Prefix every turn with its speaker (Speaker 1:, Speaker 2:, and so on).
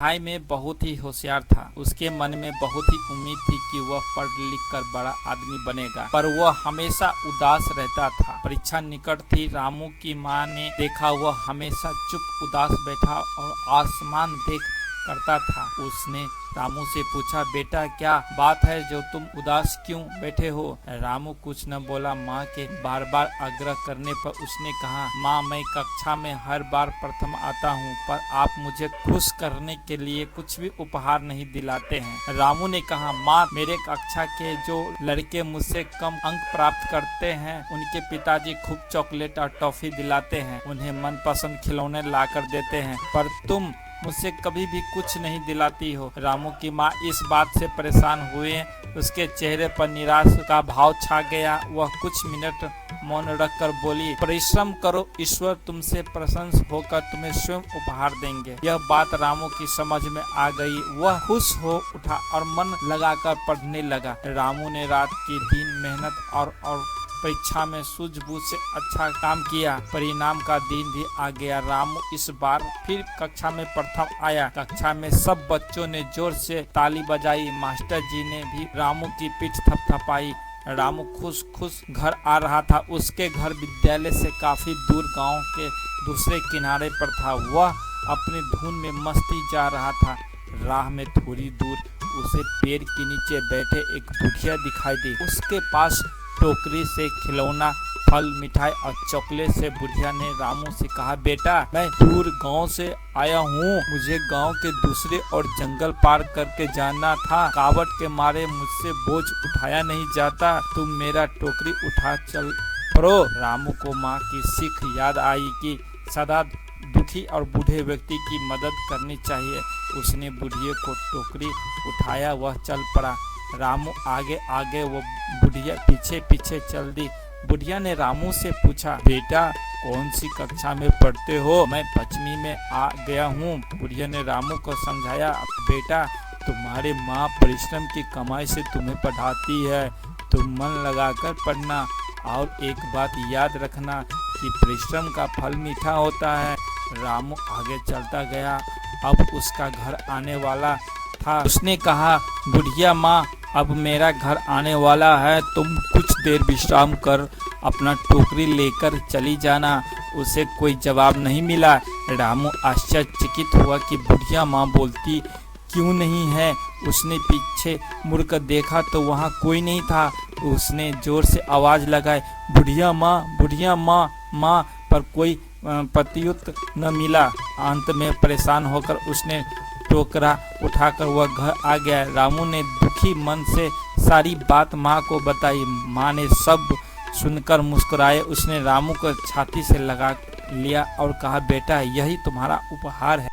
Speaker 1: पढ़ाई में बहुत ही होशियार था। उसके मन में बहुत ही उम्मीद थी कि वह पढ़ लिख कर बड़ा आदमी बनेगा, पर वह हमेशा उदास रहता था। परीक्षा निकट थी। रामू की माँ ने देखा वह हमेशा चुप उदास बैठा और आसमान देख करता था। उसने रामू से पूछा, बेटा क्या बात है जो तुम उदास क्यों बैठे हो? रामू कुछ न बोला। माँ के बार बार आग्रह करने पर उसने कहा, माँ मैं कक्षा में हर बार प्रथम आता हूँ, पर आप मुझे खुश करने के लिए कुछ भी उपहार नहीं दिलाते हैं। रामू ने कहा, माँ मेरे कक्षा के जो लड़के मुझसे कम अंक प्राप्त करते हैं उनके पिताजी खूब चॉकलेट और टॉफी दिलाते हैं, उन्हें मनपसंद खिलौने ला कर देते हैं, पर तुम मुझसे कभी भी कुछ नहीं दिलाती हो। रामू की माँ इस बात से परेशान हुए। उसके चेहरे पर निराश का भाव छा गया। वह कुछ मिनट मौन रखकर बोली, परिश्रम करो, ईश्वर तुमसे प्रसन्न होकर तुम्हें स्वयं उपहार देंगे। यह बात रामू की समझ में आ गई। वह खुश हो उठा और मन लगाकर पढ़ने लगा। रामू ने रात के दिन मेहनत और परीक्षा में सूझबूझ से अच्छा काम किया। परिणाम का दिन भी आ गया। रामू इस बार फिर कक्षा में प्रथम आया। कक्षा में सब बच्चों ने जोर से ताली बजाई। मास्टर जी ने भी रामू की पीठ थपथपाई। रामू खुश घर आ रहा था। उसके घर विद्यालय से काफी दूर गांव के दूसरे किनारे पर था। वह अपनी धुन में मस्ती जा रहा था। राह में थोड़ी दूर उसे पेड़ के नीचे बैठे एक बुढ़िया दिखाई दी। उसके पास टोकरी से खिलौना, फल, मिठाई और चॉकलेट से बुढ़िया ने रामू से कहा, बेटा मैं दूर गांव से आया हूँ, मुझे गांव के दूसरे और जंगल पार करके जाना था। कावट के मारे मुझसे बोझ उठाया नहीं जाता, तुम मेरा टोकरी उठा चल पड़ो। रामू को माँ की सीख याद आई कि सदा दुखी और बूढ़े व्यक्ति की मदद करनी चाहिए। उसने बुढ़िया को टोकरी उठाया, वह चल पड़ा। रामू आगे आगे, वो बुढ़िया पीछे पीछे चल दी। बुढ़िया ने रामू से पूछा, बेटा कौन सी कक्षा में पढ़ते हो? मैं 5वीं में आ गया हूँ। बुढ़िया ने रामू को समझाया, बेटा तुम्हारी माँ परिश्रम की कमाई से तुम्हें पढ़ाती है, तुम मन लगाकर पढ़ना और एक बात याद रखना कि परिश्रम का फल मीठा होता है। रामू आगे चलता गया। अब उसका घर आने वाला था। उसने कहा, बुढ़िया माँ अब मेरा घर आने वाला है, तुम कुछ देर विश्राम कर अपना टोकरी लेकर चली जाना। उसे कोई जवाब नहीं मिला। रामू आश्चर्यचकित हुआ कि बुढ़िया माँ बोलती क्यों नहीं है। उसने पीछे मुड़कर देखा तो वहाँ कोई नहीं था। उसने जोर से आवाज लगाई, बुढ़िया माँ, बुढ़िया माँ, माँ, पर कोई प्रत्युत्तर न मिला। अंत में परेशान होकर उसने टोकरा उठाकर वह घर आ गया। रामू ने दुखी मन से सारी बात माँ को बताई। माँ ने सब सुनकर मुस्कुराए। उसने रामू को छाती से लगा लिया और कहा, बेटा यही तुम्हारा उपहार है।